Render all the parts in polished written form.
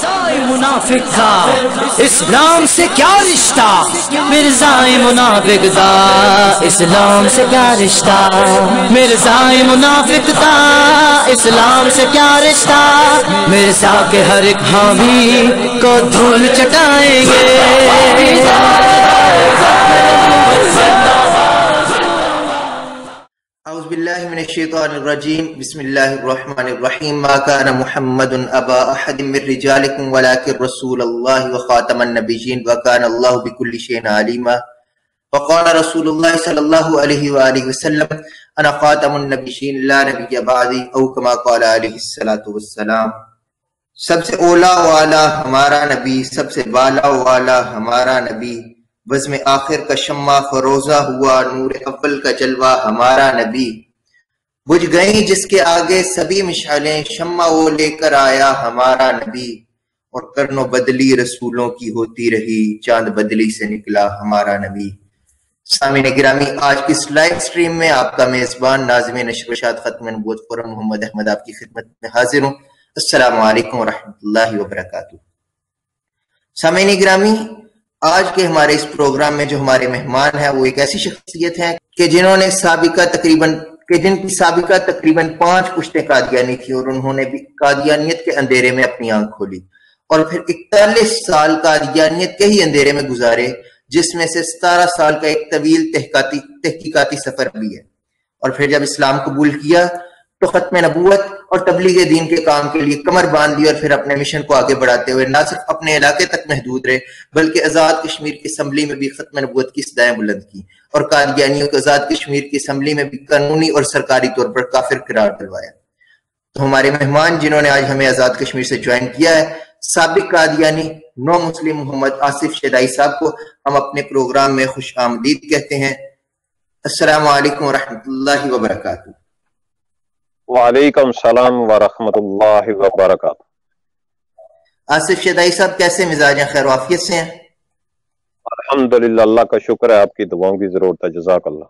مرزائی منافق تھا اسلام سے کیا رشتہ، مرزائی منافق تھا اسلام سے کیا رشتہ، مرزائی منافق تھا اسلام سے کیا رشتہ، مرزا کے ہر ایک حامی کو دھول چٹائیں گے۔ اعوذ باللہ من الشیطان الرجیم، بسم اللہ الرحمن الرحیم۔ ما کان محمد ابا احد من رجالکم ولکن رسول اللہ وخاتم النبیین وکان اللہ بکل شیء علیما۔ وقال رسول اللہ صلی اللہ علیہ وآلہ وسلم انا خاتم النبیین لا نبی بعدی، او کما قال علیہ الصلوۃ والسلام۔ سب سے اولا والا ہمارا نبی، سب سے بالا والا ہمارا نبی، بزم آخر کا شمع فروزہ ہوا، نور اول کا جلوہ ہمارا نبی۔ بجھ گئیں جس کے آگے سبھی مشعلیں، شمع وہ لے کر آیا ہمارا نبی۔ اور کرن و بدلی رسولوں کی ہوتی رہی، چاند بدلی سے نکلا ہمارا نبی۔ سامعین گرامی، آج کی اس لائیو سٹریم میں آپ کا میزبان ناظم نشر و اشاعت ختم نبوت فورم محمد احمد آپ کی خدمت میں حاضر ہوں۔ السلام علیکم ورحمۃ اللہ وبرکاتہ۔ سامعین گرامی، آج کے ہمارے اس پروگرام میں جو ہمارے مہمان ہیں وہ ایک ایسی شخصیت ہیں کہ جن کی سابقہ تقریباً 5 پشتیں قادیانی تھی، اور انہوں نے بھی قادیانیت کے اندھیرے میں اپنی آنکھ کھولی اور پھر 41 سال قادیانیت کے ہی اندھیرے میں گزارے، جس میں سے 17 سال کا ایک طویل تحقیقاتی سفر بھی ہے۔ اور پھر جب اسلام قبول کیا تو ختم نبوت اور تبلیغ دین کے کام کے لیے کمر باندھ لی، اور پھر اپنے مشن کو آگے بڑھاتے ہوئے نہ صرف اپنے علاقے تک محدود رہے بلکہ آزاد کشمیر کی اسمبلی میں بھی ختم نبوت کی صدائیں بلند کی، اور قادیانیوں کو آزاد کشمیر کی اسمبلی میں بھی قانونی اور سرکاری طور پر کافر قرار دلوایا۔ تو ہمارے مہمان جنہوں نے آج ہمیں آزاد کشمیر سے جوائن کیا ہے، سابق قادیانی نو مسلم محمد آصف شیدائی صاحب کو ہم اپنے پروگرام میں خوش آمدید کہتے ہیں۔ السلام علیکم ورحمۃ اللہ وبرکاتہ۔ وعلیکم السلام ورحمۃ اللہ وبرکاتہ۔ آصف شیدائی صاحب کیسے مزاج ہیں؟ خیر و عافیت سے ہیں؟ الحمدللہ، اللہ کا شکر ہے، آپ کی دعاؤں کی ضرورت ہے، جزاک اللہ۔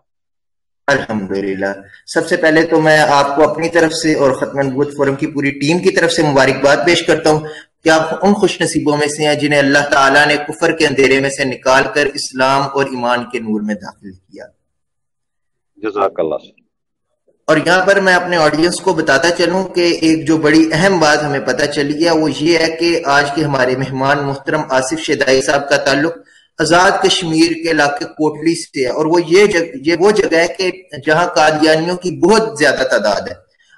الحمدللہ۔ سب سے پہلے تو میں آپ کو اپنی طرف سے اور ختم نبوت فورم کی پوری ٹیم کی طرف سے مبارکباد پیش کرتا ہوں کہ آپ ان خوش نصیبوں میں سے ہیں جنہیں اللہ تعالیٰ نے کفر کے اندھیرے میں سے نکال کر اسلام اور ایمان کے نور میں داخل کیا۔ جزاک اللہ۔ اور یہاں پر میں اپنے آڈینس کو بتاتا چلوں کہ ایک جو بڑی اہم بات ہمیں پتہ چلی ہے وہ یہ ہے کہ آج کے ہمارے مہمان محترم آصف شیدائی صاحب کا تعلق آزاد کشمیر کے علاقے کوٹلی سے ہے، اور وہ وہ جگہ ہے کہ جہاں قادیانیوں کی بہت زیادہ تعداد ہے،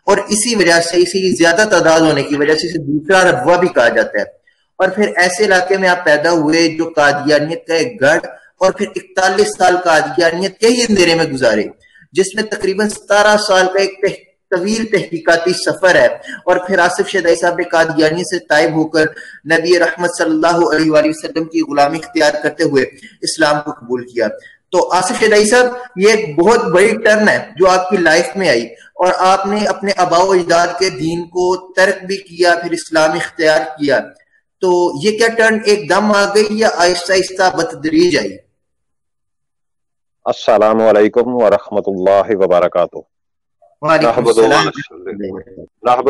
اور اسی وجہ سے، اسی زیادہ تعداد ہونے کی وجہ سے اسے دوسرا ربوہ بھی کہا جاتا ہے۔ اور پھر ایسے علاقے میں آپ پیدا ہوئے جو قادیانیت کا ایک گڑھ، اور پھر 41 سال قادیانیت کے ہی اندھیرے میں گزارے، جس میں تقریباً 17 سال کا ایک طویل تحقیقاتی سفر ہے، اور پھر آصف شیدائی صاحب نے قادیانی سے تائب ہو کر نبی رحمت صلی اللہ علیہ وآلہ وسلم کی غلامی اختیار کرتے ہوئے اسلام کو قبول کیا۔ تو آصف شیدائی صاحب، یہ ایک بہت بڑی ٹرن ہے جو آپ کی لائف میں آئی، اور آپ نے اپنے آباء و اجداد کے دین کو ترک بھی کیا، پھر اسلام اختیار کیا۔ تو یہ کیا ٹرن ایک دم آ گئی یا آہستہ آہستہ بتدریج آئی؟ السلام علیکم ورحمۃ اللہ وبرکاتہ۔ نحمد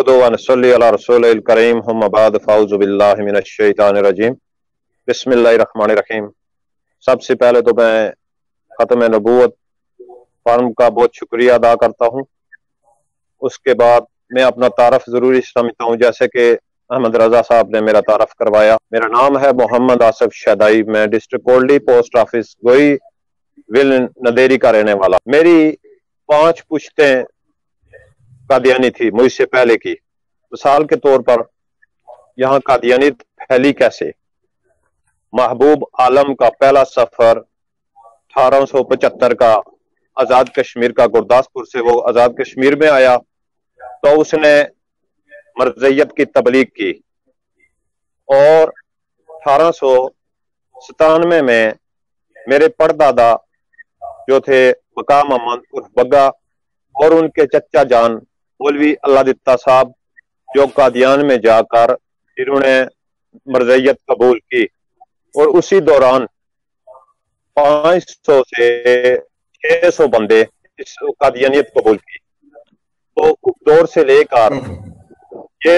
و نصلی علی رسول الکریم، ثم بعد، فاعوذ باللہ من الشیطان الرجیم، بسم اللہ الرحمن الرحیم۔ سب سے پہلے تو میں ختم نبوت فارم کا بہت شکریہ ادا کرتا ہوں۔ اس کے بعد میں اپنا تعارف ضروری سمجھتا ہوں، جیسے کہ احمد رضا صاحب نے میرا تعارف کروایا۔ میرا نام ہے محمد آصف شیدائی، میں ڈسٹرکٹ کوٹلی پوسٹ آفس گوئی ول ندیری کا رہنے والا۔ میری 5 پشتیں قادیانی تھی مجھ سے پہلے کی۔ مثال کے طور پر یہاں قادیانیت پھیلی کیسے؟ محبوب عالم کا پہلا سفر 1875 کا آزاد کشمیر کا، گرداسپور سے وہ آزاد کشمیر میں آیا، تو اس نے مرزیت کی تبلیغ کی، اور 1897 میں میرے پردادا جو تھے بقا محمد عرف بگا، اور ان کے چچا جان مولوی اللہ دتا صاحب، جو قادیان میں جا کر انہوں نے مرزیت قبول کی، اور اسی دوران 500 سے 600 بندے اس قادیانیت قبول کی۔ تو اس دور سے لے کر یہ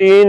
3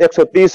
130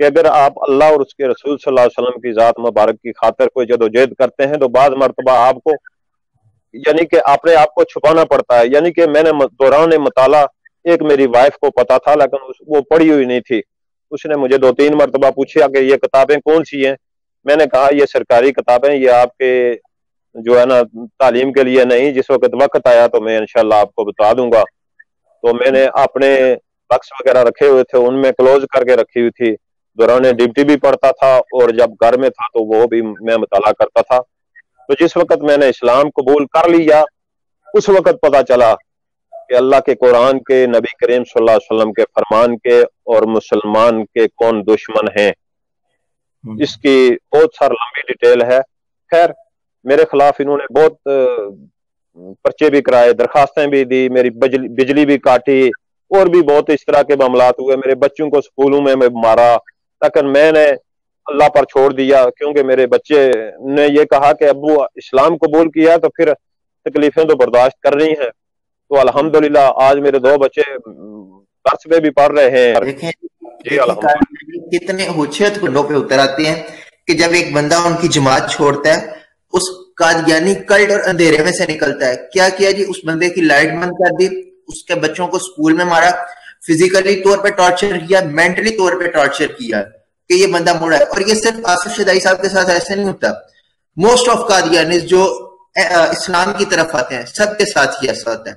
کہ اگر آپ اللہ اور اس کے رسول صلی اللہ علیہ وسلم کی ذات مبارک کی خاطر کوئی جدوجہد کرتے ہیں تو بعض مرتبہ آپ کو یعنی کہ اپنے آپ کو چھپانا پڑتا ہے. یعنی کہ میں نے دوران مطالعہ ایک میری وائف کو پتا تھا لیکن وہ پڑھی ہوئی نہیں تھی. اس نے مجھے 2-3 مرتبہ پوچھا کہ یہ کتابیں کون سی ہیں. میں نے کہا یہ سرکاری کتابیں, یہ آپ کے جو ہے نا تعلیم کے لیے نہیں, جس وقت آیا تو میں انشاءاللہ آپ کو بتا دوں گا. تو میں نے اپنے بکس وغیرہ رکھے ہوئے تھے, ان میں کلوز کر کے رکھی ہوئی تھی. دوران ڈیوٹی بھی پڑھتا تھا اور جب گھر میں تھا تو وہ بھی میں مطالعہ کرتا تھا. تو جس وقت میں نے اسلام قبول کر لیا اس وقت پتا چلا کہ اللہ کے قرآن کے, نبی کریم صلی اللہ علیہ وسلم کے فرمان کے اور مسلمان کے کون دشمن ہیں. اس کی بہت ساری لمبی ڈیٹیل ہے. خیر میرے خلاف انہوں نے بہت پرچے بھی کرائے, درخواستیں بھی دی, میری بجلی بھی کاٹی, اور بھی بہت اس طرح کے معاملات ہوئے. میرے بچوں کو سکولوں میں مارا, لیکن میں نے اللہ پر چھوڑ دیا کیونکہ میرے بچے نے یہ کہا کہ ابو اسلام قبول کیا تو پھر تکلیفیں تو برداشت کر رہی ہیں. تو الحمدللہ آج میرے 2 بچے درس میں بھی پڑھ رہے ہیں. جی الحمدللہ کتنے ہوشیت گنڈوں پہ اتر آتے ہیں کہ جب ایک بندہ ان کی جماعت چھوڑتا ہے, اس قادیانی کلٹ اور اندھیرے میں سے نکلتا ہے. کیا کیا جی, اس بندے کی لائٹ بند کر دی, اس کے بچوں کو سکول میں مارا, فزیکلی طور پہ ٹارچر کیا, مینٹلی طور پہ ٹارچر کیا کہ یہ بندہ مڑا ہے. اور یہ صرف آصف شدائی صاحب کے ساتھ ایسے نہیں ہوتا, موسٹ آف قادیانیز جو اسلام کی طرف آتے ہیں سب کے ساتھ ہی ایسا ہوتا ہے.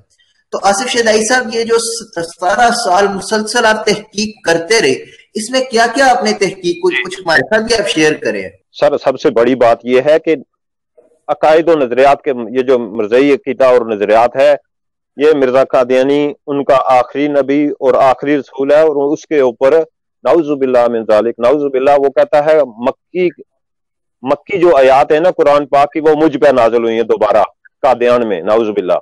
تو آصف شدائی صاحب یہ جو 17 سال مسلسل آپ تحقیق کرتے رہے, اس میں کیا کیا آپ نے تحقیق کچھ ہمارے ساتھ بھی آپ شیئر کریں. سر سب سے بڑی بات یہ ہے کہ عقائد و نظریات کے یہ جو مرزائی عقیدہ اور نظریات ہے, یہ مرزا قادیانی ان کا آخری نبی اور آخری رسول ہے, اور اس کے اوپر نعوذ باللہ من ذالک, نعوذ باللہ, وہ کہتا ہے مکی جو آیات ہے نا قرآن پاک کی, وہ مجھ پہ نازل ہوئی ہیں دوبارہ قادیان میں, نعوذ باللہ.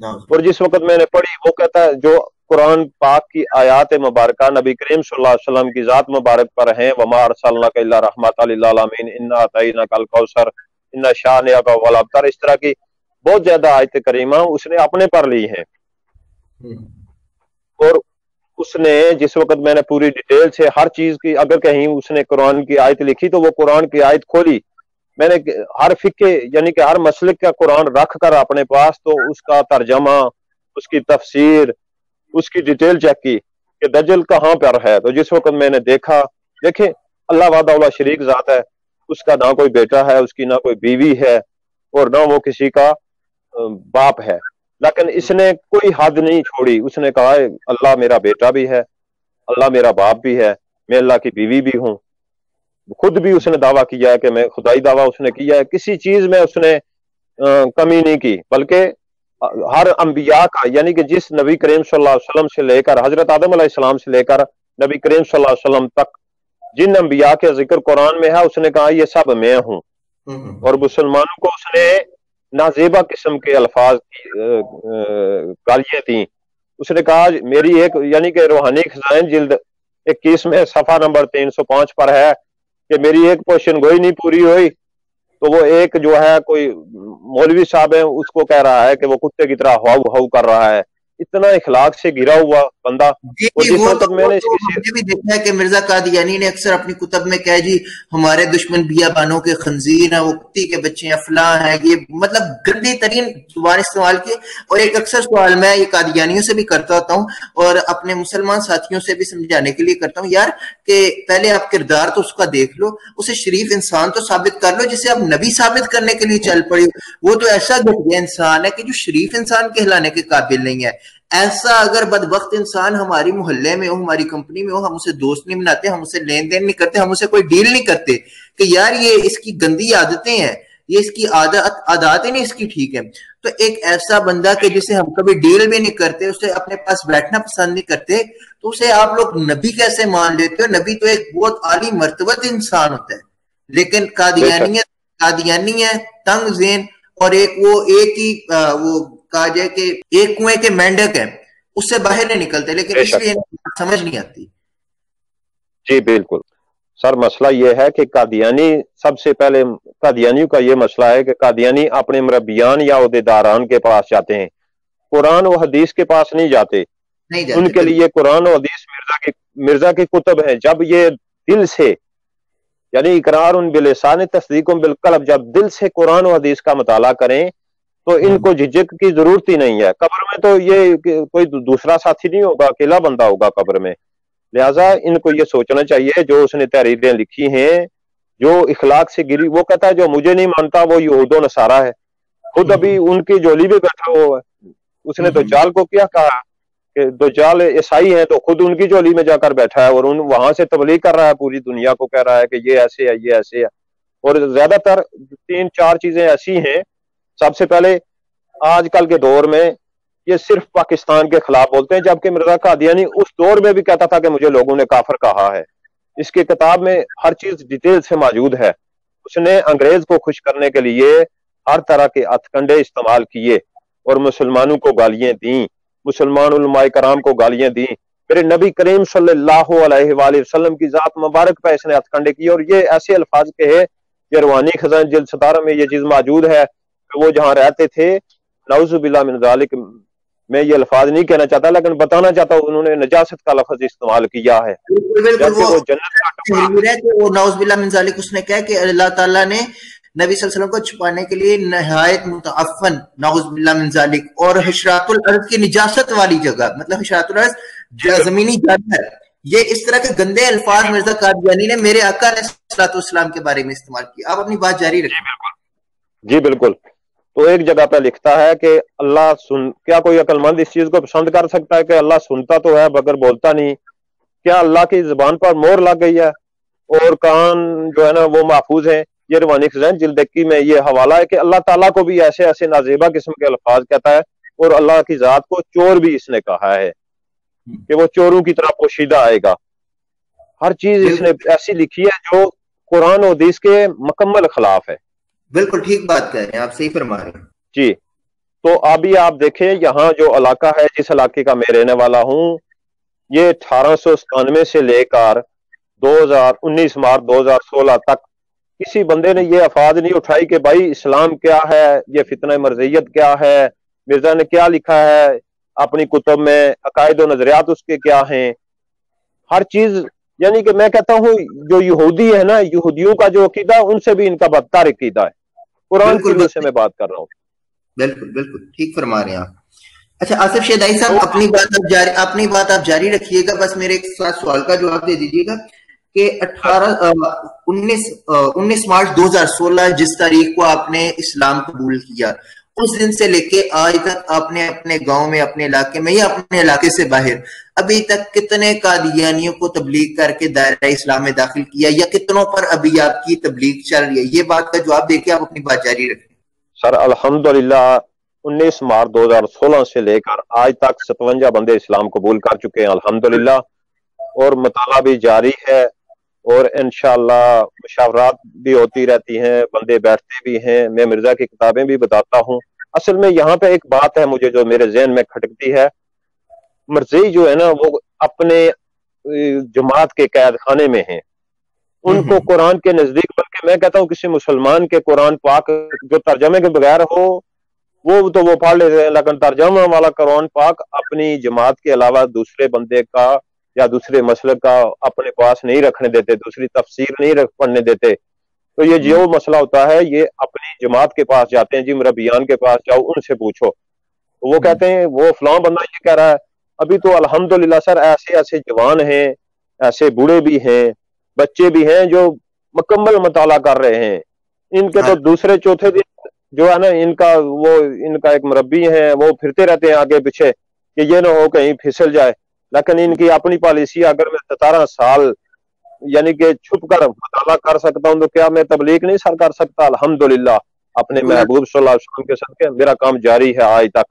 اور جس وقت میں نے پڑھی وہ کہتا ہے جو قرآن پاک کی آیات مبارکہ نبی کریم صلی اللہ علیہ وسلم کی ذات مبارک پر ہیں, وما ارسلناک الا رحمۃ للعالمین انا اعطیناک الکوثر انا شانئک هو الابتر, اس طرح کی بہت زیادہ آیت کریمہ اس نے اپنے پر لی ہیں. اور اس نے جس وقت میں نے پوری ڈیٹیل سے ہر چیز کی, اگر کہیں اس نے قرآن کی آیت لکھی تو وہ قرآن کی آیت کھولی, میں نے ہر فقہ یعنی کہ ہر مسلک کا قرآن رکھ کر اپنے پاس, تو اس کا ترجمہ, اس کی تفسیر, اس کی ڈیٹیل چیک کی کہ دجل کہاں پر ہے. تو جس وقت میں نے دیکھا, دیکھیں اللہ وحدہ لا شریک ذات ہے, اس کا نہ کوئی بیٹا ہے, اس کی نہ کوئی بیوی ہے, اور نہ وہ کسی کا باپ ہے, لیکن اس نے کوئی حد نہیں چھوڑی. اس نے کہا اللہ میرا بیٹا بھی ہے, اللہ میرا باپ بھی ہے, میں اللہ کی بیوی بھی ہوں. خود بھی اس نے دعویٰ کیا ہے کہ میں خدائی دعویٰ اس نے کیا ہے, کسی چیز میں اس نے کمی نہیں کی, بلکہ ہر انبیاء کا یعنی کہ جس نبی کریم صلی اللہ علیہ وسلم سے لے کر حضرت آدم علیہ السلام سے لے کر نبی کریم صلی اللہ علیہ وسلم تک جن انبیاء کے ذکر قرآن میں ہے, اس نے کہا یہ سب میں ہوں. اور مسلمانوں کو اس نے نازیبا قسم کے الفاظ کی گالیاں تھیں. اس نے کہا میری ایک یعنی کہ روحانی خزائن جلد 21 میں صفحہ نمبر 305 پر ہے کہ میری ایک پوشن گوئی نہیں پوری ہوئی, تو وہ ایک جو ہے کوئی مولوی صاحب ہے, اس کو کہہ رہا ہے کہ وہ کتے کی طرح ہاؤ ہاؤ کر رہا ہے. اتنا اخلاق سے گرا ہوا بندہ. میں نے بھی دیکھا ہے کہ مرزا قادیانی نے اکثر اپنی کتب میں کہا جی ہمارے دشمن بیابانوں کے خنزیر ہیں, وہ کتی کے بچے ہیں, فلاں ہیں, یہ مطلب گندی ترین زبان استعمال کی. اور ایک اکثر سوال میں یہ قادیانیوں سے بھی کرتا ہوتا ہوں اور اپنے مسلمان ساتھیوں سے بھی سمجھانے کے لیے کرتا ہوں, یار کہ پہلے آپ کردار تو اس کا دیکھ لو, اسے شریف انسان تو ثابت کر لو جسے آپ نبی ثابت کرنے کے لیے چل پڑی. وہ تو ایسا گھٹیا انسان ہے کہ جو شریف انسان کہلانے کے قابل نہیں ہے. ایسا اگر بدبخت انسان ہماری محلے میں ہو, ہماری کمپنی میں ہو, ہم اسے دوست نہیں بناتے, ہم اسے لین دین نہیں کرتے, ہم اسے کوئی ڈیل نہیں کرتے کہ یار یہ اس کی گندی عادتیں ہیں, یہ اس کی عادتیں نہیں اس کی ٹھیک ہے. تو ایک ایسا بندہ کہ جسے ہم کبھی ڈیل بھی نہیں کرتے, اسے اپنے پاس بیٹھنا پسند نہیں کرتے, تو اسے آپ لوگ نبی کیسے مان لیتے ہو؟ نبی تو ایک بہت عالی مرتبہ انسان ہوتا ہے. لیکن قادیانی ہے تنگ ذہن, اور ایک وہ ایک ہی وہ کہا جائے کہ ایک کنویں کے مینڈک ہے, اس سے باہر نہیں نکلتے, لیکن اس لیے سمجھ نہیں آتی. جی بالکل سر, مسئلہ یہ ہے کہ قادیانی سب سے پہلے قادیانیوں کا یہ مسئلہ ہے کہ قادیانی اپنے مربیان یا عہدیداران کے پاس جاتے ہیں, قرآن و حدیث کے پاس نہیں جاتے. ان کے لیے قرآن و حدیث مرزا کی کتب ہیں. جب یہ دل سے، یعنی اقرار بلسان تصدیق بالقلب، جب دل سے قرآن و حدیث کا مطالعہ کریں تو ان کو جھجک کی ضرورت ہی نہیں ہے۔ قبر میں تو یہ کوئی دوسرا ساتھی نہیں ہوگا، اکیلا بندہ ہوگا قبر میں، لہٰذا ان کو یہ سوچنا چاہیے جو اس نے تحریریں لکھی ہیں جو اخلاق سے گری، وہ کہتا ہے جو مجھے نہیں مانتا وہ یہود و نصارہ ہے، خود ابھی ان کی جولی میں بیٹھا ہوا ہے۔ اس نے دجال کو کیا کہا کہ دجال عیسائی ہیں، تو خود ان کی جولی میں جا کر بیٹھا ہے اور وہاں سے تبلیغ کر رہا ہے، پوری دنیا کو کہہ رہا ہے کہ یہ ایسے ہے، یہ ایسے ہے۔ اور زیادہ تر 3-4 چیزیں ایسی ہیں، سب سے پہلے آج کل کے دور میں یہ صرف پاکستان کے خلاف بولتے ہیں، جبکہ مرزا قادیانی اس دور میں بھی کہتا تھا کہ مجھے لوگوں نے کافر کہا ہے۔ اس کی کتاب میں ہر چیز ڈیٹیل سے موجود ہے۔ اس نے انگریز کو خوش کرنے کے لیے ہر طرح کے ہتھ کنڈے استعمال کیے اور مسلمانوں کو گالیاں دیں، مسلمان علماء کرام کو گالیاں دیں، میرے نبی کریم صلی اللہ علیہ وآلہ وسلم کی ذات مبارک پہ اس نے ہتھ کنڈے کیے، اور یہ ایسے الفاظ کہے، یہ روحانی خزانہ جلد 17 میں یہ چیز موجود ہے کہ وہ جہاں رہتے تھے، نعوذ باللہ من ذالک، میں یہ الفاظ نہیں کہنا چاہتا لیکن بتانا چاہتا ہوں، انہوں نے نجاست کا لفظ استعمال کیا ہے، جیسے وہ جنت کا ٹکڑا۔ وہ نعوذ باللہ من ذالک اس نے کہا کہ اللہ تعالیٰ نے نبی صلی اللہ علیہ وسلم کو چھپانے کے لیے نہایت متعفن، نعوذ باللہ من ذالک، اور حشرات الارض کی نجاست والی جگہ، مطلب حشرات الارض زمینی جانور، یہ اس طرح کے گندے الفاظ مرزا قادیانی نے میرے آقا علیہ الصلوۃ والسلام کے بارے میں استعمال کیا۔ آپ اپنی بات جاری رکھیں۔ جی بالکل۔ تو ایک جگہ پہ لکھتا ہے کہ اللہ کیا کوئی عقل مند اس چیز کو پسند کر سکتا ہے کہ اللہ سنتا تو ہے مگر بولتا نہیں؟ کیا اللہ کی زبان پر مہر لگ گئی ہے اور کان جو ہے نا وہ محفوظ ہیں؟ یہ روانی خزانہ جلد 21 میں یہ حوالہ ہے کہ اللہ تعالیٰ کو بھی ایسے ایسے نازیبہ قسم کے الفاظ کہتا ہے، اور اللہ کی ذات کو چور بھی اس نے کہا ہے کہ وہ چوروں کی طرح پوشیدہ آئے گا۔ ہر چیز اس نے ایسی لکھی ہے جو قرآن و حدیث کے مکمل خلاف ہے۔ بالکل ٹھیک بات کہہ رہے ہیں آپ، صحیح فرما رہے ہیں جی۔ تو ابھی آپ دیکھیں یہاں جو علاقہ ہے، جس علاقے کا میں رہنے والا ہوں، یہ 1897 سے لے کر 19 مارچ 2016 تک کسی بندے نے یہ افواج نہیں اٹھائی کہ بھائی اسلام کیا ہے، یہ فتنہ مرضیت کیا ہے، مرزا نے کیا لکھا ہے اپنی کتب میں، عقائد و نظریات اس کے کیا ہیں، ہر چیز، یعنی کہ میں کہتا ہوں جو یہودی ہے نا، یہودیوں کا جو عقیدہ ان سے بھی ان کا بدتر عقیدہ ہے، قرآن کی وجہ سے میں بات کر رہا ہوں۔ بالکل بالکل ٹھیک فرما رہے ہیں آپ۔ اچھا آصف شیدائی صاحب، اپنی بات آپ جاری رکھیے گا، بس میرے ایک سوال کا جواب دے دیجیے گا کہ 19 مارچ 2016 جس تاریخ کو آپ نے اسلام قبول کیا، اس دن سے لے کے آج تک آپ نے اپنے گاؤں میں، اپنے علاقے میں یا اپنے علاقے سے باہر ابھی تک کتنے قادیانیوں کو تبلیغ کر کے دائرہ اسلام میں داخل کیا، یا کتنوں پر ابھی آپ کی تبلیغ چل رہی ہے؟ یہ بات کا جواب دے کے آپ اپنی بات جاری رکھیں۔ سر الحمدللہ 19 مارچ 2016 سے لے کر آج تک 57 بندے اسلام قبول کر چکے ہیں الحمدللہ، اور مطالعہ بھی جاری ہے، اور انشاءاللہ مشاورات بھی ہوتی رہتی ہیں، بندے بیٹھتے بھی ہیں، میں مرزا کی کتابیں بھی بتاتا ہوں۔ اصل میں یہاں پہ ایک بات ہے مجھے جو میرے ذہن میں کھٹکتی ہے، مرزی جو ہے نا وہ اپنے جماعت کے قید خانے میں ہیں، ان کو قرآن کے نزدیک، بلکہ میں کہتا ہوں کسی مسلمان کے قرآن پاک جو ترجمے کے بغیر ہو وہ تو وہ پڑھ لیتے ہیں، لیکن ترجمہ والا قرآن پاک اپنی جماعت کے علاوہ دوسرے بندے کا یا دوسرے مسئلے کا اپنے پاس نہیں رکھنے دیتے، دوسری تفسیر نہیں پڑھنے دیتے۔ تو یہ جو مسئلہ ہوتا ہے یہ اپنی جماعت کے پاس جاتے ہیں، جی مربیان کے پاس جاؤ، ان سے پوچھو، تو وہ کہتے ہیں وہ فلاں بندہ یہ کہہ رہا ہے۔ ابھی تو الحمدللہ سر ایسے ایسے جوان ہیں، ایسے بوڑھے بھی ہیں، بچے بھی ہیں جو مکمل مطالعہ کر رہے ہیں۔ ان کے تو دوسرے چوتھے دن جو ہے نا ان کا ایک مربی ہے، وہ پھرتے رہتے ہیں آگے پیچھے کہ یہ نہ ہو کہیں پھسل جائے، لیکن ان کی اپنی پالیسی، اگر میں 17 سال یعنی کہ چھپ کر مطالعہ کر سکتا ہوں تو کیا میں تبلیغ نہیں سر کر سکتا؟ الحمدللہ اپنے محبوب صلی اللہ علیہ وسلم کے صدقے میرا کام جاری ہے آج تک۔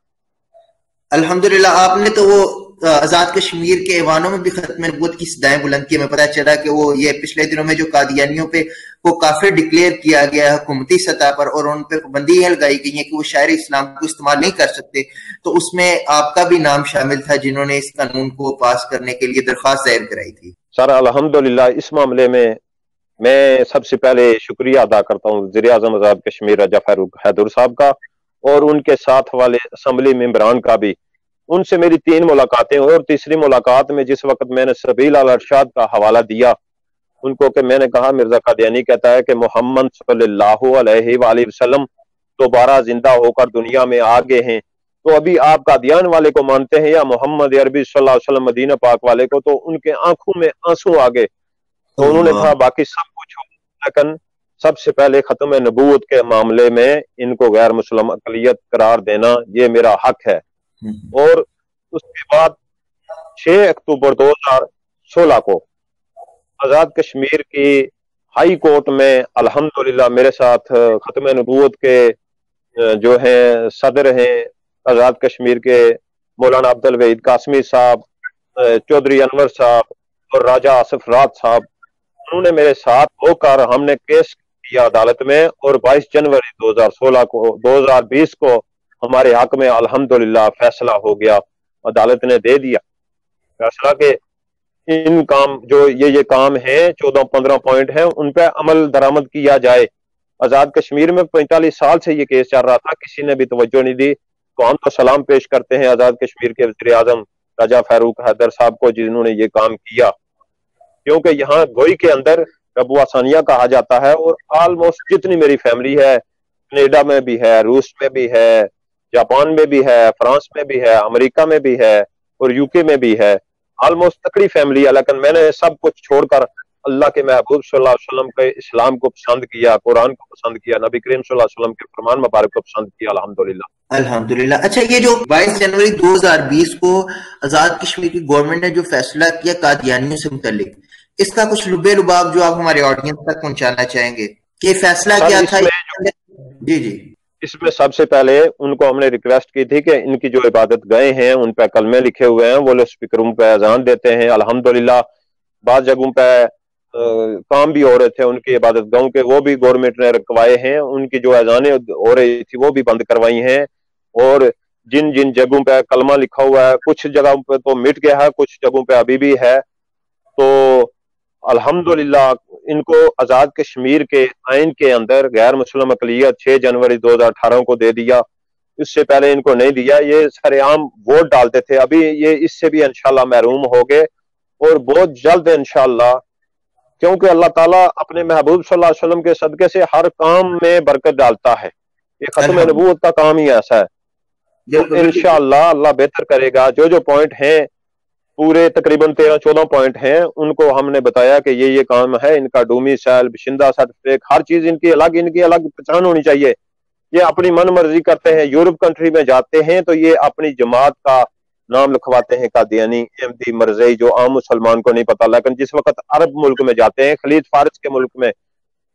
الحمدللہ آپ نے تو وہ آزاد کشمیر کے ایوانوں میں بھی ختم نبوت کی صدائیں بلند کی، ہمیں پتہ چلا کہ وہ یہ پچھلے دنوں میں جو قادیانیوں پہ وہ کافر ڈکلیئر کیا گیا حکومتی سطح پر اور ان پہ پابندیاں لگائی گئی ہیں کہ وہ شاعر اسلام کو استعمال نہیں کر سکتے، تو اس میں آپ کا بھی نام شامل تھا جنہوں نے اس قانون کو پاس کرنے کے لیے درخواست دائر کرائی تھی۔ سر الحمدللہ اس معاملے میں میں سب سے پہلے شکریہ ادا کرتا ہوں وزیر اعظم آزاد کشمیر رجا فاروق حیدر صاحب کا، اور ان کے ساتھ والے اسمبلی ممبران کا بھی۔ ان سے میری 3 ملاقاتیں، اور تیسری ملاقات میں جس وقت میں نے سبیل الارشاد کا حوالہ دیا ان کو کہ میں نے کہا مرزا قادیانی کہتا ہے کہ محمد صلی اللہ علیہ وآلہ وسلم دوبارہ زندہ ہو کر دنیا میں آگے ہیں، تو ابھی آپ قادیان والے کو مانتے ہیں یا محمد عربی صلی اللہ علیہ وسلم مدینہ پاک والے کو؟ تو ان کے آنکھوں میں آنسو آ گئے. تو انہوں نے کہا باقی سب کچھ ہو، لیکن سب سے پہلے ختم نبوت کے معاملے میں ان کو غیر مسلم اقلیت قرار دینا یہ میرا حق ہے. اور اس کے بعد 6 اکتوبر 2016 کو آزاد کشمیر کی ہائی کورٹ میں الحمدللہ میرے ساتھ ختم نبوت کے جو ہیں صدر ہیں آزاد کشمیر کے مولانا عبد الوحید قاسمی صاحب، چودھری انور صاحب اور راجہ آصف رات صاحب، انہوں نے میرے ساتھ ہو کر ہم نے کیس کیا عدالت میں، اور 22 جنوری 2020 کو ہمارے حق میں الحمدللہ فیصلہ ہو گیا. عدالت نے دے دیا فیصلہ کہ ان کام جو یہ کام ہیں 14-15 پوائنٹ ہیں ان پہ عمل درآمد کیا جائے. آزاد کشمیر میں 45 سال سے یہ کیس چل رہا تھا، کسی نے بھی توجہ نہیں دی. تو ہم تو سلام پیش کرتے ہیں آزاد کشمیر کے وزیر اعظم راجہ فاروق حیدر صاحب کو جنہوں نے یہ کام کیا، کیونکہ یہاں گوئی کے اندر ابو آسانیہ کہا جاتا ہے، اور آلموسٹ جتنی میری فیملی ہے کینیڈا میں بھی ہے، روس میں بھی ہے، جاپان میں بھی ہے، فرانس میں بھی ہے، امریکہ میں بھی ہے اور یو کے میں بھی ہے، آلموسٹ تکڑی فیملی ہے. لیکن میں نے سب کچھ چھوڑ کر اللہ کے محبوب صلی اللہ علیہ وسلم کے اسلام کو پسند کیا، قرآن کو پسند کیا، نبی کریم صلی اللہ علیہ وسلم کے فرمان مبارک کو پسند کیا الحمدللہ. الحمدللہ. اچھا، یہ جو 22 جنوری 2020 کو آزاد کشمیر کی گورنمنٹ نے جو فیصلہ کیا قادیانیوں سے متعلق، اس کا کچھ لبے لباب جو آپ ہمارے آڈینس تک پہنچانا چاہیں گے کہ فیصلہ کیا تھا؟ جی اس میں سب سے پہلے ان کو ہم نے ریکویسٹ کی تھی کہ ان کی جو عبادت گئے ہیں ان پہ کلمے لکھے ہوئے ہیں، وہ لوگ اسپیکر روم پہ اذان دیتے ہیں. الحمدللہ بعض جگہوں پہ کام بھی ہو رہے تھے ان کی عبادت گاہوں کے، وہ بھی گورنمنٹ نے رکھوائے ہیں. ان کی جو اذانیں ہو رہی تھی وہ بھی بند کروائی ہیں. اور جن جن جگہوں پہ کلمہ لکھا ہوا ہے کچھ جگہوں پہ تو مٹ گیا ہے، کچھ جگہوں پہ ابھی بھی ہے. تو الحمدللہ ان کو آزاد کشمیر کے آئین کے اندر غیر مسلم اقلیت 6 جنوری 2018 کو دے دیا. اس سے پہلے ان کو نہیں دیا. یہ سارے عام ووٹ ڈالتے تھے، ابھی یہ اس سے بھی انشاءاللہ محروم ہو گئے، اور بہت جلد انشاءاللہ، کیونکہ اللہ تعالیٰ اپنے محبوب صلی اللہ علیہ وسلم کے صدقے سے ہر کام میں برکت ڈالتا ہے. یہ ختم نبوت کا کام ہی ایسا ہے. تو انشاءاللہ اللہ بہتر کرے گا. جو پوائنٹ ہیں پورے تقریباً 13-14 پوائنٹ ہیں، ان کو ہم نے بتایا کہ یہ کام ہے. ان کا ڈومی سیل بشندہ سرٹیفکیٹ ہر چیز ان کی الگ پہچان ہونی چاہیے. یہ اپنی من مرضی کرتے ہیں. یورپ کنٹری میں جاتے ہیں تو یہ اپنی جماعت کا نام لکھواتے ہیں قادیانی، احمدی، مرزئی، جو عام مسلمان کو نہیں پتا. لیکن جس وقت عرب ملک میں جاتے ہیں، خلیج فارس کے ملک میں،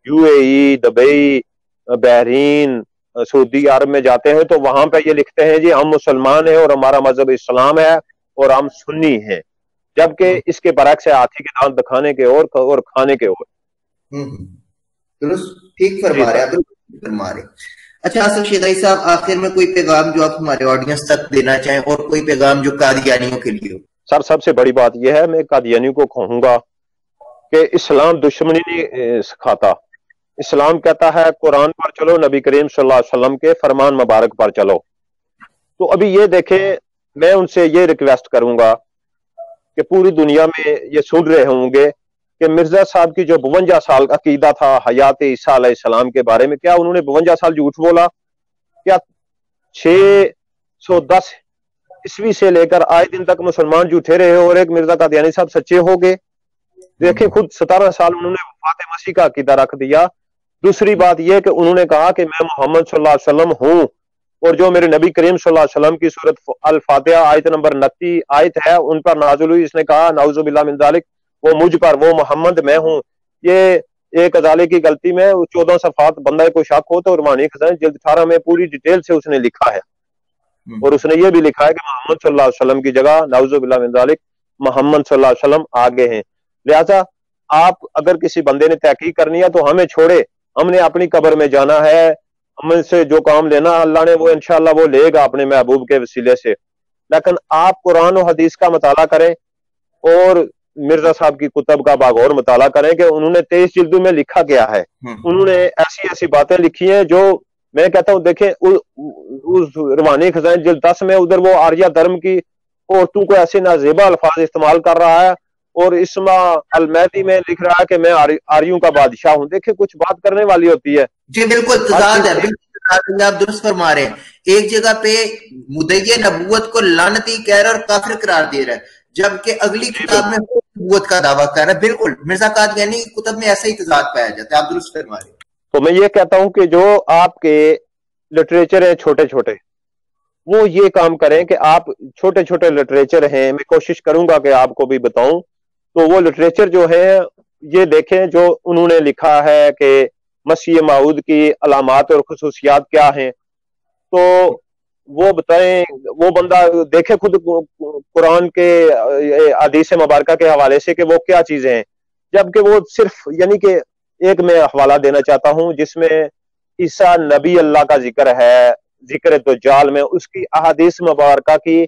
U A E, Dubai, Bahrain, سعودی عرب میں جاتے ہیں تو وہاں پہ یہ لکھتے ہیں جی ہم مسلمان ہیں اور ہمارا مذہب اسلام ہے اور ہم سنی ہیں، جبکہ اس کے برعکس ہے ہاتھی کے دانت دکھانے کے اور کھانے کے اور. درست، ٹھیک فرما رہے. اچھا آصف شیدائی صاحب، آخر میں کوئی پیغام جو آپ ہمارے آڈینس تک دینا چاہیں، اور کوئی پیغام جو قادیانیوں کے لیے ہو؟ سر سب سے بڑی بات یہ ہے، میں قادیانیوں کو کہوں گا کہ اسلام دشمنی نہیں سکھاتا. اسلام کہتا ہے قرآن پر چلو، نبی کریم صلی اللہ علیہ وسلم کے فرمان مبارک پر چلو. تو ابھی یہ دیکھیں، میں ان سے یہ ریکویسٹ کروں گا کہ پوری دنیا میں یہ سن رہے ہوں گے کہ مرزا صاحب کی جو 52 سال کا عقیدہ تھا حیات عیسیٰ علیہ السلام کے بارے میں، کیا انہوں نے 52 سال جھوٹ بولا؟ کیا 610 عیسوی سے لے کر آئے دن تک مسلمان جھوٹے رہے اور ایک مرزا قادیانی صاحب سچے ہو گئے؟ دیکھیں، خود 17 سال انہوں نے وفات مسیح کا عقیدہ رکھ دیا. دوسری بات یہ کہ انہوں نے کہا کہ میں محمد صلی اللہ علیہ وسلم ہوں، اور جو میرے نبی کریم صلی اللہ علیہ وسلم کی سورت الفاتحہ آیت نمبر 29 آیت ہے ان پر نازل ہوئی. اس نے کہا نعوذ باللہ من ذالک، وہ مجھ پر، وہ محمد میں ہوں. یہ ایک ازالے کی غلطی میں 14 صفحات بندہ کو شک ہو تو روحانی خزائن جلد 18 میں پوری ڈیٹیل سے اس نے لکھا ہے، اور اس نے یہ بھی لکھا ہے کہ محمد صلی اللہ علیہ وسلم کی جگہ نعوذ باللہ من ذالک محمد صلی اللہ علیہ وسلم آگے ہیں. لہذا آپ اگر کسی بندے نے تحقیق کرنی ہے تو ہمیں چھوڑے، ہم نے اپنی قبر میں جانا ہے. ہم سے جو کام لینا اللہ نے وہ انشاءاللہ وہ لے گا اپنے محبوب کے وسیلے سے. لیکن آپ قرآن و حدیث کا مطالعہ کریں اور مرزا صاحب کی کتب کا باغور مطالعہ کریں کہ انہوں نے 23 جلدوں میں لکھا گیا ہے. انہوں نے ایسی ایسی باتیں لکھی ہیں جو میں کہتا ہوں، دیکھیں اس روحانی خزائن جلد 10 میں ادھر وہ آریہ دھرم کی عورتوں کو ایسے نازیبا الفاظ استعمال کر رہا ہے، اور اسما المہدی میں لکھ رہا ہے کہ میں آریوں کا بادشاہ ہوں. دیکھیں کچھ بات کرنے والی ہوتی ہے. جی بالکل تضاد ہے, بالکل آپ درست فرما رہے ہیں. ایک جگہ پہ مدعی نبوت کو لعنتی کہہ رہا ہے اور کافر قرار دے رہا ہے, جبکہ اگلی کتاب میں نبوت کا دعویٰ کر رہا ہے. بالکل مرزا قادیانی کی کتب میں ایسا ہی تضاد پایا جاتا ہے, آپ درست فرما رہے ہیں. تو میں یہ کہتا ہوں کہ جو آپ کے لٹریچر ہیں چھوٹے چھوٹے, وہ یہ کام کریں کہ آپ چھوٹے چھوٹے لٹریچر ہیں, میں کوشش کروں گا کہ آپ کو بھی بتاؤں, تو وہ لٹریچر جو ہے یہ دیکھیں جو انہوں نے لکھا ہے کہ مسیح موعود کی علامات اور خصوصیات کیا ہیں, تو وہ بتائیں. وہ بندہ دیکھے خود قرآن کے حدیث مبارکہ کے حوالے سے کہ وہ کیا چیزیں ہیں, جبکہ وہ صرف یعنی کہ ایک میں حوالہ دینا چاہتا ہوں جس میں عیسیٰ نبی اللہ کا ذکر ہے, ذکر دجال میں اس کی احادیث مبارکہ کی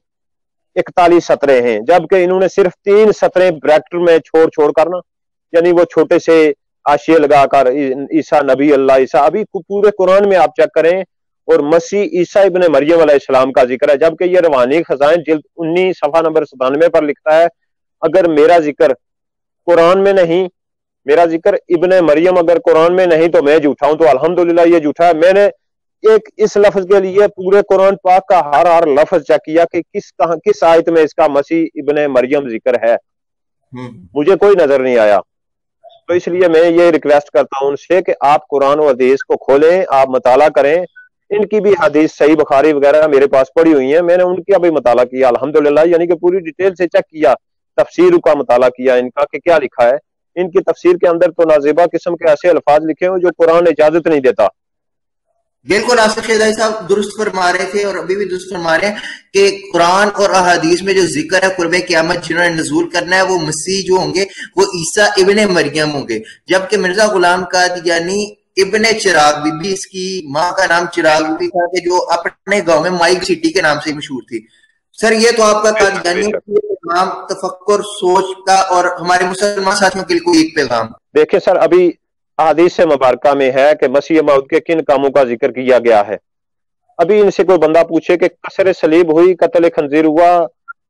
41 سطریں ہیں, جبکہ انہوں نے صرف 3 سطریں بریکٹ میں چھوڑ کر نا, یعنی وہ چھوٹے سے حاشیے لگا کر عیسیٰ نبی اللہ عیسیٰ. ابھی پورے قرآن میں آپ چیک کریں اور مسیح عیسیٰ ابن مریم علیہ السلام کا ذکر ہے, جبکہ یہ روانی خزائن جلد 19 صفحہ نمبر 97 پر لکھتا ہے اگر میرا ذکر قرآن میں نہیں, میرا ذکر ابن مریم اگر قرآن میں نہیں تو میں جھوٹا ہوں. تو الحمدللہ یہ جھوٹا ہے. میں نے ایک اس لفظ کے لیے پورے قرآن پاک کا ہر لفظ چیک کیا کہ کس آیت میں اس کا مسیح ابن مریم ذکر ہے, مجھے کوئی نظر نہیں آیا. تو اس لیے میں یہ ریکویسٹ کرتا ہوں ان سے کہ آپ قرآن و حدیث کو کھولیں, آپ مطالعہ کریں. ان کی بھی حدیث صحیح بخاری وغیرہ میرے پاس پڑی ہوئی ہیں, میں نے ان کا بھی مطالعہ کیا الحمدللہ, یعنی کہ پوری ڈیٹیل سے چیک کیا, تفسیر کا مطالعہ کیا ان کا کہ کیا لکھا ہے. ان کی تفسیر کے اندر تو نازیبہ قسم کے ایسے الفاظ لکھے ہیں جو قرآن اجازت نہیں دیتا. بالکل آصف شہزادی صاحب درست فرما رہے تھے اور ابھی بھی درست فرما رہے ہیں کہ قرآن اور احادیث میں جو ذکر ہے قرب قیامت جنہوں نے نزول کرنا ہے وہ مسیح جو ہوں گے وہ عیسیٰ ابن مریم ہوں گے, جبکہ مرزا غلام قادیانی ابن چراغ بی بی, اس کی ماں کا نام چراغ بی بی تھا کہ جو اپنے گاؤں میں مائک سٹی کے نام سے مشہور تھی. سر یہ تو آپ کا قادیانی پیغام تفکر سوچ کا اور ہمارے مسلمان ساتھیوں کے لیے کوئی ایک پیغام. دیکھیں سر ابھی احادیث مبارکہ میں ہے کہ مسیح موعود کے کن کاموں کا ذکر کیا گیا ہے. ابھی ان سے کوئی بندہ پوچھے کہ کسر صلیب ہوئی, قتل خنزیر ہوا,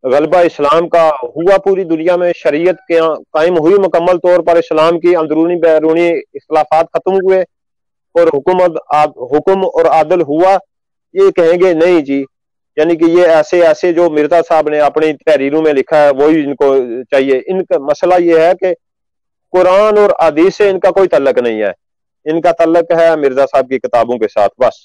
غلبہ اسلام کا ہوا پوری دنیا میں, شریعت قائم ہوئی مکمل طور پر, اسلام کی اندرونی بیرونی اختلافات ختم ہوئے اور حکم اور عادل ہوا, یہ کہیں گے نہیں جی, یعنی کہ یہ ایسے جو مرزا صاحب نے اپنی تحریروں میں لکھا ہے وہی ان کو چاہیے. ان کا مسئلہ یہ ہے کہ قرآن اور حدیث سے ان کا کوئی تعلق نہیں ہے, ان کا تعلق ہے مرزا صاحب کی کتابوں کے ساتھ بس.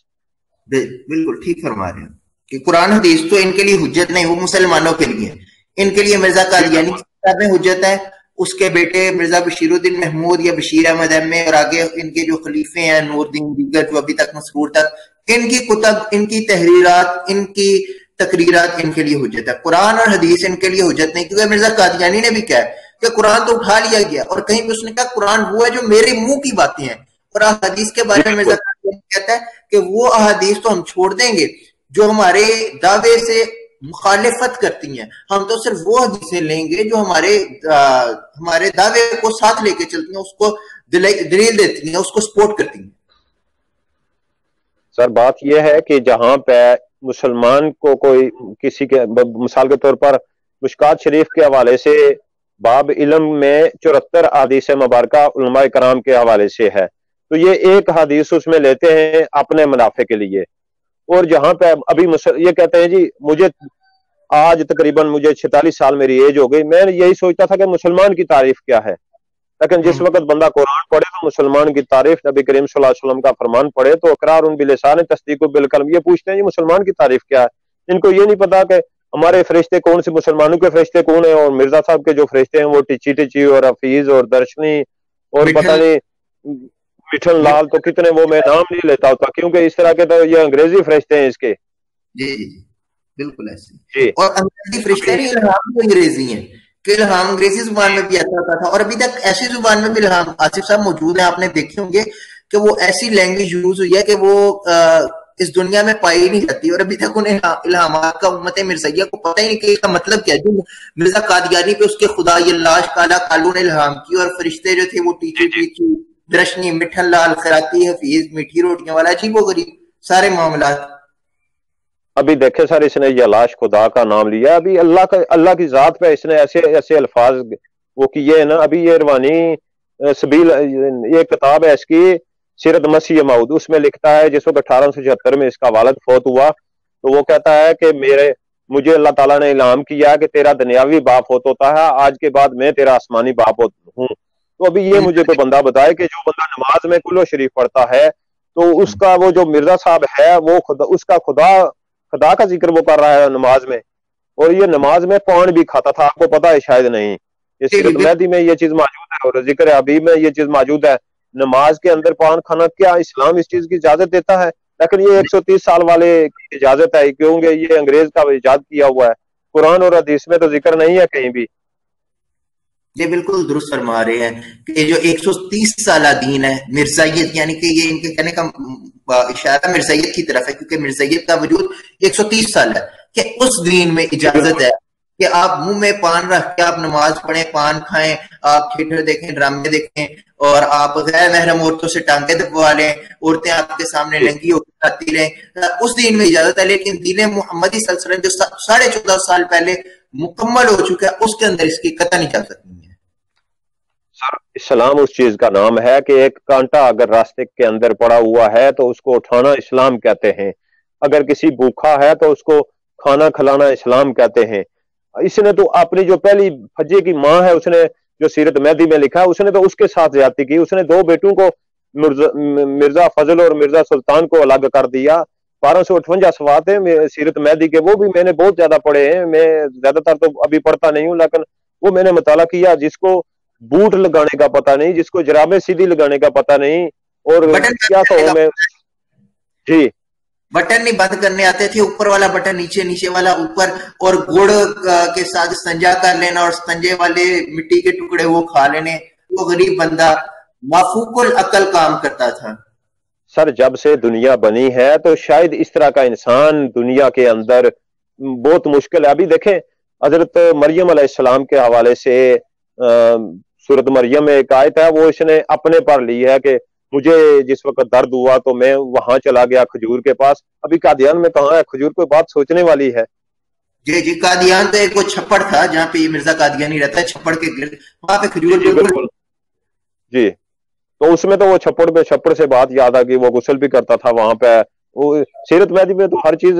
بالکل ٹھیک فرما رہے ہیں کہ قرآن حدیث تو ان کے لیے حجت نہیں, وہ مسلمانوں کے لیے, ان کے لیے مرزا قادیانی کی کتاب میں حجت ہے, اس کے بیٹے مرزا بشیر الدین محمود یا بشیر احمد احمد اور آگے ان کے جو خلیفے ہیں نور الدین دیگر جو ابھی تک مسرور تک, ان کی کتب, ان کی تحریرات, ان کی تقریرات ان کے لیے حجت ہے. قرآن اور حدیث ان کے لیے حجت نہیں, کیونکہ مرزا قادیانی نے بھی کہا کہ قرآن تو اٹھا لیا گیا, اور کہیں پہ اس نے کہا قرآن وہ ہے جو میرے منہ کی باتیں ہیں, اور حدیث کے بارے میں مرزا قادیانی کہتا ہے کہ وہ احادیث تو ہم چھوڑ دیں گے جو ہمارے دعوے سے مخالفت کرتی ہیں, ہم تو صرف وہ حدیثیں لیں گے جو ہمارے دعوے کو ساتھ لے کے چلتی ہیں, اس کو دلیل دیتی ہیں, اس کو سپورٹ کرتی ہیں. سر بات یہ ہے کہ جہاں پہ مسلمان کو کوئی کسی کے مثال کے طور پر مشکات شریف کے حوالے سے باب علم میں 74 احادیث مبارکہ علماء کرام کے حوالے سے ہے, تو یہ ایک حدیث اس میں لیتے ہیں اپنے منافع کے لیے. اور جہاں پہ ابھی یہ کہتے ہیں جی مجھے آج تقریباً 46 سال میری ایج ہو گئی, میں یہی سوچتا تھا کہ مسلمان کی تعریف کیا ہے, لیکن جس وقت بندہ قرآن پڑھے تو مسلمان کی تعریف نبی کریم صلی اللہ علیہ وسلم کا فرمان پڑھے تو اقرار بلسان تصدیق بالقلب. یہ پوچھتے ہیں جی مسلمان کی تعریف کیا ہے, ان کو یہ نہیں پتا کہ ہمارے فرشتے کون سے, مسلمانوں کے فرشتے کون ہیں, اور مرزا صاحب کے جو فرشتے ہیں وہ ٹچی اور حفیظ اور درشنی اور پتہ نہیں مٹھن لال, تو کتنے وہ میں نام نہیں لیتا ہوتا کیونکہ اس طرح کے تو یہ انگریزی فرشتے ہیں اس کے. جی جی بالکل ایسے جی. اور انگریزی فرشتے نہیں, الہام بھی انگریزی ہیں کہ الہام انگریزی زبان میں بھی ایسا ہوتا تھا, اور ابھی تک ایسی زبان میں بھی الہام آصف صاحب موجود ہیں, آپ نے دیکھے ہوں گے کہ وہ ایسی لینگویج یوز ہوئی ہے کہ وہ اس دنیا میں پائی نہیں جاتی, اور ابھی تک انہیں الہامات کا امت مرزیہ کو پتہ ہی نہیں کہ اس کا مطلب کیا ہے. جو مرزا قادیانی پہ اس کے خدا یلاش کالا کالو نے الہام کی, اور فرشتے جو تھے وہ ٹیچی درشنی, مٹھن لال, خیراتی, حفیظ, میٹھی روٹیاں والا, عجیب و غریب سارے معاملات. ابھی دیکھیں سر اس نے یلاش خدا کا نام لیا, ابھی اللہ کی ذات پہ اس نے ایسے الفاظ وہ کیے نا. ابھی یہ روانی سبیل یہ کتاب ہے اس کی سیرت مسیح موعود، اس میں لکھتا ہے جس وقت 1876 میں اس کا والد فوت ہوا تو وہ کہتا ہے کہ مجھے اللہ تعالیٰ نے الہام کیا کہ تیرا دنیاوی باپ ہوتا ہے، آج کے بعد میں تیرا آسمانی باپ ہوں. تو ابھی یہ مجھے کوئی بندہ بتائے کہ جو بندہ نماز میں کلو شریف پڑھتا ہے تو اس کا وہ جو مرزا صاحب ہے وہ اس کا خدا کا ذکر وہ کر رہا ہے نماز میں، اور یہ نماز میں پان بھی کھاتا تھا. آپ کو پتا ہے شاید نہیں، یہ سیرت مہدی میں یہ چیز موجود ہے اور ذکر حبیب میں یہ چیز موجود ہے. نماز کے اندر پان کھانا کیا اسلام اس چیز کی اجازت دیتا ہے؟ لیکن یہ 130 سال والے کی اجازت ہے کیونکہ یہ انگریز کا ایجاد کیا ہوا ہے. قرآن اور حدیث میں تو ذکر نہیں ہے کہیں بھی. یہ بالکل درست فرما رہے ہیں کہ جو 130 سالہ دین ہے مرزائیت، یعنی کہ یہ ان کے کہنے کا اشارہ مرزائیت کی طرف ہے کیونکہ مرزائیت کا وجود 130 سال ہے، کہ اس دین میں اجازت ہے کہ آپ منہ میں پان رکھ کے آپ نماز پڑھیں، پان کھائیں، آپ تھیٹر دیکھیں، ڈرامے دیکھیں، اور آپ غیر محرم عورتوں سے ٹانگیں دبوا لیں، عورتیں آپ کے سامنے ننگی ہو کے آتی رہیں، اس دین میں اجازت ہے. لیکن دین محمدی صلی اللہ علیہ وسلم جو 14.5 سال پہلے مکمل ہو چکا ہے اس کے اندر اس کی قطعی اجازت نہیں ہے. سر اسلام اس چیز کا نام ہے کہ ایک کانٹا اگر راستے کے اندر پڑا ہوا ہے تو اس کو اٹھانا اسلام کہتے ہیں. اگر کسی بھوکا ہے تو اس کو کھانا کھلانا اسلام کہتے ہیں. اس نے تو اپنی جو پہلی فجے کی ماں ہے اس نے جو سیرت مہدی میں لکھا اس نے تو اس کے ساتھ زیادتی کی. اس نے 2 بیٹوں کو مرزا فضل اور مرزا سلطان کو الگ کر دیا. 1258 صفحات ہیں سیرت مہدی کے، وہ بھی میں نے بہت زیادہ پڑھے ہیں. میں زیادہ تر تو ابھی پڑھتا نہیں ہوں لیکن وہ میں نے مطالعہ کیا. جس کو بوٹ لگانے کا پتہ نہیں، جس کو جرابیں سیدھی لگانے کا پتہ نہیں، اور کیا کہوں میں. جی بٹن نہیں بند کرنے آتے تھے، اوپر والا بٹن نیچے، نیچے والا اوپر، اور گڑ کے ساتھ استنجا کر لینا اور استنجے والے مٹی کے ٹکڑے وہ کھا لینے. وہ غریب بندہ مافوق العقل کام کرتا تھا. سر جب سے دنیا بنی ہے تو شاید اس طرح کا انسان دنیا کے اندر بہت مشکل ہے. ابھی دیکھیں حضرت مریم علیہ السلام کے حوالے سے سورت مریم میں ایک آیت ہے، وہ اس نے اپنے پر لی ہے کہ مجھے جس وقت درد ہوا تو میں وہاں چلا گیا کھجور کے پاس. ابھی قادیان میں کہاں ہے کھجور؟ کوئی بات سوچنے والی ہے. جی قادیان تو ایک وہ چھپڑ تھا جہاں پہ یہ مرزا قادیانی رہتا ہے، چھپڑ کے گرد وہاں پہ کھجور. بالکل جی. تو اس میں تو وہ چھپڑ سے بات یاد آ گئی، وہ غسل بھی کرتا تھا وہاں پہ. وہ سیرت مہدی میں تو ہر چیز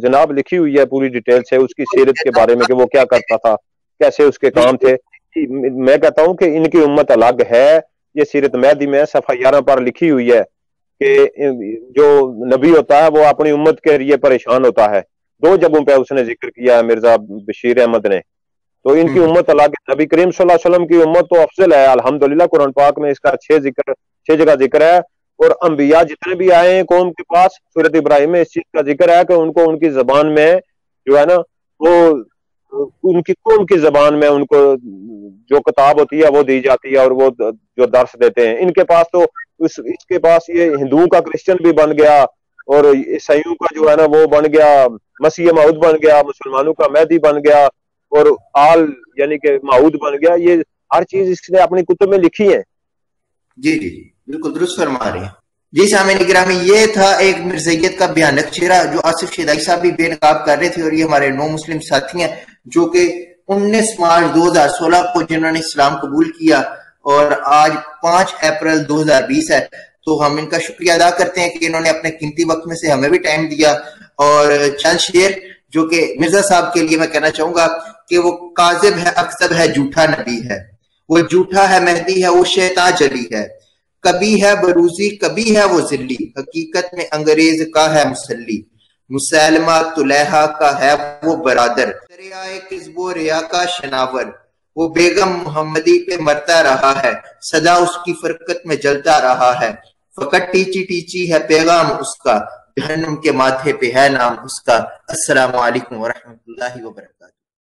جناب لکھی ہوئی ہے پوری ڈیٹیل سے اس کی سیرت کے بارے میں کہ وہ کیا کرتا تھا، کیسے اس کے کام تھے. میں کہتا ہوں کہ ان کی امت الگ ہے. یہ سیرت مہدی میں صفحہ 11 پر لکھی ہوئی ہے کہ جو نبی ہوتا ہے وہ اپنی امت کے لیے پریشان ہوتا ہے. 2 جگہوں پہ اس نے ذکر کیا ہے مرزا بشیر احمد نے. تو ان کی امت الگ ہے. نبی کریم صلی اللہ علیہ وسلم کی امت تو افضل ہے الحمدللہ. قرآن پاک میں اس کا 6 جگہ ذکر ہے، اور انبیاء جتنے بھی آئے ہیں قوم کے پاس سورت ابراہیم میں اس چیز کا ذکر ہے کہ ان کو ان کی زبان میں جو ہے نا وہ ان کی قوم کی زبان میں ان کو جو کتاب ہوتی ہے وہ دی جاتی ہے اور وہ جو درس دیتے ہیں. ان کے پاس تو اس کے پاس یہ ہندوؤں کا کرسچن بھی بن گیا اور عیسائیوں کا جو ہے نا وہ بن گیا مسیح موعود بن گیا، مسلمانوں کا مہدی بن گیا، اور آل یعنی کہ موعود بن گیا. یہ ہر چیز اس نے اپنی کتب میں لکھی ہے. جی بالکل درست فرما رہے ہیں. جی سامعین گرامی، یہ تھا ایک مرزائیت کا بھیانک چہرہ جو آصف شیدائی صاحب بھی بے نقاب کر رہے تھے، اور یہ ہمارے 9 مسلم ساتھی ہیں جو کہ 19 مارچ 2016 کو جنہوں نے اسلام قبول کیا، اور آج 5 اپریل 2020 ہے. تو ہم ان کا شکریہ ادا کرتے ہیں کہ انہوں نے اپنے قیمتی وقت میں سے ہمیں بھی ٹائم دیا. اور چند شعر جو کہ مرزا صاحب کے لیے میں کہنا چاہوں گا کہ وہ کاذب ہے، اکذب ہے، جھوٹا نبی ہے، وہ جھوٹا ہے، مہدی ہے، وہ شیطان جلی ہے، کبھی ہے بروزی کبھی ہے وہ ذلی، حقیقت میں انگریز کا ہے مسلی، مسلمہ طلیحہ کا ہے وہ برادر، دریائے کذب و ریا کا شناور، وہ بیگم محمدی پہ مرتا رہا ہے، صدا اس کی فرقت میں جلتا رہا ہے، فقط ٹیچی ٹیچی ہے پیغام اس کا، جہنم کے ماتھے پہ ہے نام اس کا. السلام علیکم ورحمۃ اللہ وبرکاتہ.